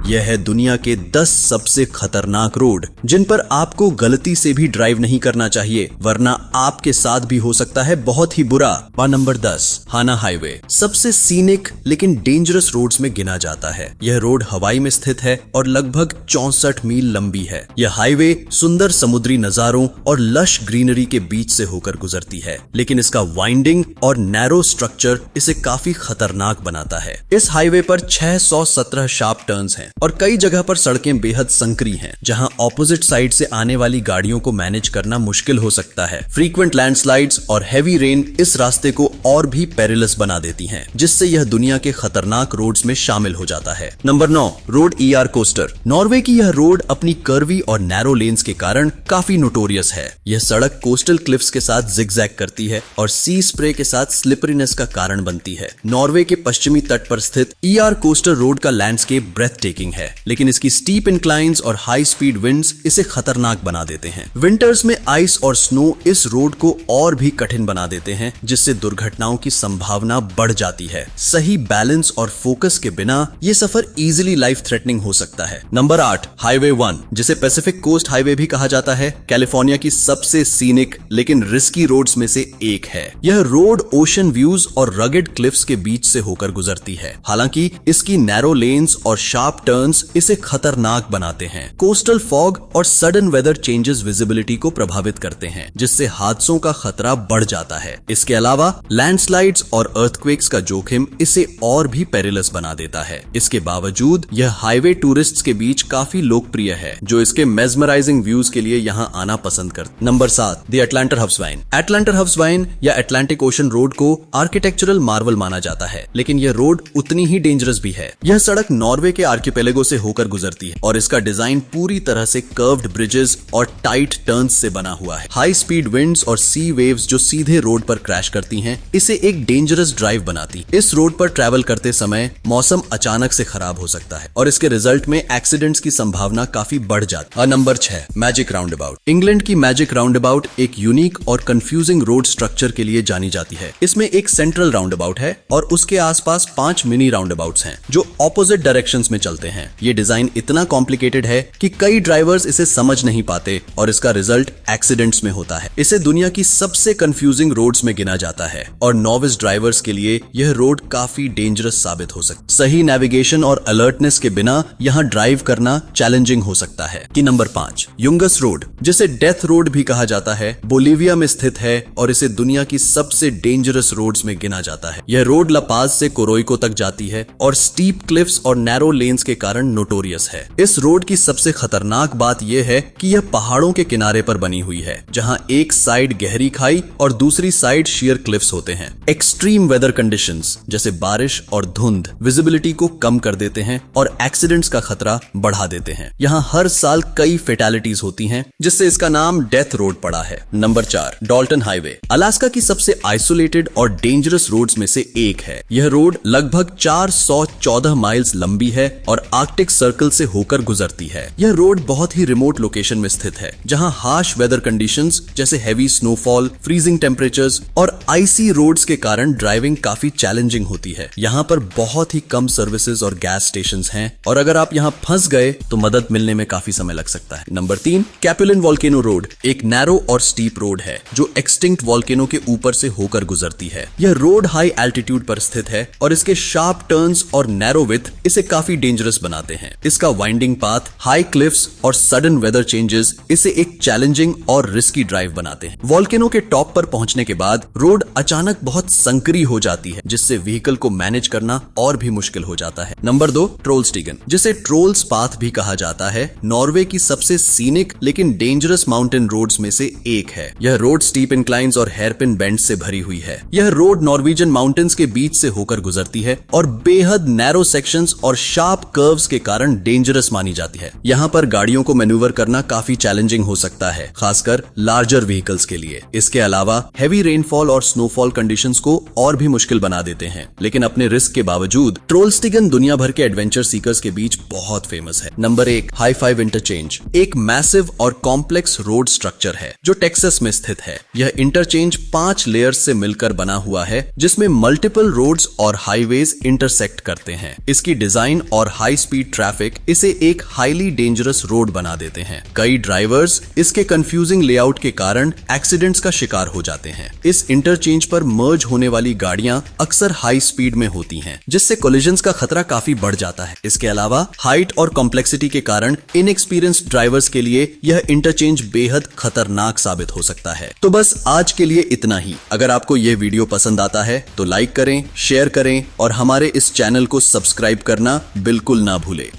यह है दुनिया के 10 सबसे खतरनाक रोड जिन पर आपको गलती से भी ड्राइव नहीं करना चाहिए, वरना आपके साथ भी हो सकता है बहुत ही बुरा। नंबर 10, हाना हाईवे सबसे सीनिक लेकिन डेंजरस रोड्स में गिना जाता है। यह रोड हवाई में स्थित है और लगभग 64 मील लंबी है। यह हाईवे सुंदर समुद्री नजारों और लश ग्रीनरी के बीच से होकर गुजरती है, लेकिन इसका वाइंडिंग और नैरो स्ट्रक्चर इसे काफी खतरनाक बनाता है। इस हाईवे पर 617 शार्प टर्न्स हैं और कई जगह पर सड़कें बेहद संकरी हैं, जहां ऑपोजिट साइड से आने वाली गाड़ियों को मैनेज करना मुश्किल हो सकता है। फ्रीक्वेंट लैंडस्लाइड्स और हैवी रेन इस रास्ते को और भी पेरिलस बना देती हैं, जिससे यह दुनिया के खतरनाक रोड्स में शामिल हो जाता है। Number 9, road ER coaster. Norway की यह रोड अपनी कर्वी और नैरो लेन्स के कारण काफी नोटोरियस है। यह सड़क कोस्टल क्लिफ्स के साथ जिगजैग करती है और सी स्प्रे के साथ स्लिपरीनेस का कारण बनती है। नॉर्वे के पश्चिमी तट पर स्थित ER कोस्टर रोड का लैंडस्केप ब्रेथ टेकिंग है, लेकिन इसकी स्टीप इंक्लाइंस और हाई स्पीड विंड्स इसे खतरनाक बना देते हैं। विंटर्स में आइस और स्नो इस रोड को और भी कठिन बना देते हैं, जिससे दुर्घटनाओं की संभावना बढ़ जाती है। सही बैलेंस और फोकस के बिना ये सफर इजीली लाइफ थ्रेटनिंग हो सकता है। नंबर 8, हाईवे 1, जिसे पैसिफिक कोस्ट हाईवे भी कहा जाता है, कैलिफोर्निया की सबसे सीनिक लेकिन रिस्की रोड्स में से एक है। यह रोड ओशन व्यूज और रगेड क्लिफ्स के बीच से होकर गुजरती है। हालांकि इसकी नैरो लेन्स और शार्प टर्न्स इसे खतरनाक बनाते हैं। कोस्टल फॉग और सडन वेदर चेंजेस विजिबिलिटी को प्रभावित करते हैं, जिससे हादसों का खतरा बढ़ जाता है। इसके अलावा लैंडस्लाइड्स और अर्थक्वेक्स का जोखिम इसे और भी पेरिलस बना देता है। इसके बावजूद यह हाईवे टूरिस्ट्स के बीच काफी लोकप्रिय है, जो इसके मेस्मराइजिंग व्यूज के लिए यहाँ आना पसंद करते। Number 7, the अटलांटर हव्सवाइन। अटलांटर हव्सवाइन या अटलांटिक ओशन रोड को आर्किटेक्चरल मार्वल माना जाता है, लेकिन यह रोड उतनी ही डेंजरस भी है। यह सड़क नॉर्वे के आर्किपेलेगो से होकर गुजरती है और इसका डिजाइन पूरी तरह से कर्व्ड ब्रिजेस और टाइट टर्न्स से बना हुआ है। हाई स्पीड विंड्स और सी वेव्स जो सीधे रोड पर क्रैश करती हैं, इसे एक डेंजरस ड्राइव बनाती। इस रोड पर ट्रैवल करते समय मौसम अचानक से खराब हो सकता है और इसके रिजल्ट में एक्सीडेंट्स की संभावना काफी बढ़ जाती है। Number 6, magic roundabout. इंग्लैंड की मैजिक राउंडअबाउट एक यूनिक और कंफ्यूजिंग रोड स्ट्रक्चर के लिए जानी जाती है। इसमें एक सेंट्रल राउंडअबाउट है और उसके आसपास 5 मिनी राउंडअबाउट्स हैं, जो ऑपोजिट डायरेक्शंस में चलते हैं। ये डिजाइन इतना कॉम्प्लिकेटेड है कि कई ड्राइवर्स इसे समझ नहीं पाते और इसका रिजल्ट एक्सीडेंट्स में होता है। इसे दुनिया की सबसे कंफ्यूजिंग रोड्स में गिना जाता है और नॉविस ड्राइवर्स के लिए यह रोड काफी डेंजरस साबित हो सकता है। सही नेविगेशन और अलर्टनेस के बिना यहाँ ड्राइव करना चैलेंजिंग हो सकता है। कि नंबर 5, युंगस रोड, जिसे डेथ रोड भी कहा जाता है, बोलिविया में स्थित है और इसे दुनिया की सबसे डेंजरस रोड्स में गिना जाता है। यह रोड ला पाज से कोरोइको तक जाती है और स्टीप क्लिफ्स और नैरो लेन्स के कारण नोटोरियस है। इस रोड की सबसे खतरनाक बात यह है कि यह पहाड़ों के किनारे पर बनी हुई है, जहां एक साइड गहरी खाई और दूसरी साइड शियर क्लिफ्स होते हैं। एक्सट्रीम वेदर कंडीशंस जैसे बारिश और धुंध विजिबिलिटी को कम कर देते हैं और एक्सीडेंट्स का खतरा बढ़ा देते हैं। यहाँ हर साल कई फेटालिटीज होती हैं, जिससे इसका नाम डेथ रोड पड़ा है। Number 4, Dalton highway. अलास्का की सबसे आइसोलेटेड और डेंजरस रोड्स में से एक है। यह रोड लगभग 414 माइल्स लंबी है और आर्कटिक सर्कल से होकर गुजरती है। यह रोड बहुत ही रिमोट लोकेशन में स्थित है, जहां हार्श वेदर कंडीशंस जैसे हैवी स्नोफॉल, फ्रीजिंग टेम्परेचर्स और आइसी रोड्स के कारण ड्राइविंग काफी चैलेंजिंग होती है। यहाँ पर बहुत ही कम सर्विसेज और गैस स्टेशंस हैं और अगर आप यहाँ फंस गए तो मदद मिलने में काफी समय लग सकता है। नंबर 3, कैपुलिन वोल्केनो रोड एक नैरो और स्टीप रोड है जो एक्सटिंक्ट वोल्केनो के ऊपर से होकर गुजरती है। यह रोड हाई एल्टीट्यूड पर स्थित है और इसके शार्प टर्न्स और नैरो विथ इसे काफी डेंजरस बनाते हैं। इसका वाइंडिंग पाथ, हाई क्लिफ्स और सडन वेदर चेंजेस इसे एक चैलेंजिंग और रिस्की ड्राइव बनाते हैं। वोल्केनो के टॉप पर पहुंचने के बाद रोड अचानक बहुत संकरी हो जाती है, जिससे व्हीकल को मैनेज करना और भी मुश्किल हो जाता है। नंबर 2, ट्रोलस्टिगन, जिसे ट्रोल्स पाथ भी कहा जाता है, नॉर्वे की सबसे सीनिक लेकिन डेंजरस माउंटेन रोड्स में से एक है। यह रोड स्टीप इंक्लाइंस और हेयरपिन बेंड्स से भरी हुई है। यह रोड नॉर्वेजियन माउंटेन्स के बीच से होकर गुजरती है और बेहद नैरो सेक्शंस और शार्प कर्व्स के कारण डेंजरस मानी जाती है। यहाँ पर गाड़ियों को मैन्यूवर करना काफी चैलेंजिंग हो सकता है, खासकर लार्जर व्हीकल्स के लिए। इसके अलावा हैवी रेनफॉल और स्नोफॉल कंडीशंस को और भी मुश्किल बना देते हैं, लेकिन अपने रिस्क के बावजूद ट्रोलस्टिगन दुनिया भर के एडवेंचर सीकर्स के बीच बहुत फेमस है। नंबर 1, हाई फाइव इंटरचेंज एक मैसिव और कॉम्प्लेक्स रोड स्ट्रक्चर है जो टेक्सास में स्थित है। यह इंटरचेंज 5 लेयर्स से मिलकर बना हुआ है, जिसमें मल्टीपल रोड्स और हाईवेज इंटरसेक्ट करते हैं। इसकी डिजाइन और हाई हाई स्पीड ट्रैफिक इसे एक हाईली डेंजरस रोड बना देते हैं। कई ड्राइवर्स इसके कंफ्यूजिंग लेआउट के कारण एक्सीडेंट्स का शिकार हो जाते हैं। इस इंटरचेंज पर मर्ज होने वाली गाड़ियां अक्सर हाई स्पीड में होती हैं, जिससे कोलिजन्स का खतरा काफी बढ़ जाता है। इसके अलावा हाइट और कॉम्प्लेक्सिटी के कारण इनएक्सपीरियंस्ड ड्राइवर्स के लिए यह इंटरचेंज बेहद खतरनाक साबित हो सकता है। तो बस आज के लिए इतना ही। अगर आपको यह वीडियो पसंद आता है तो लाइक करें, शेयर करें और हमारे इस चैनल को सब्सक्राइब करना बिल्कुल ना भूलें।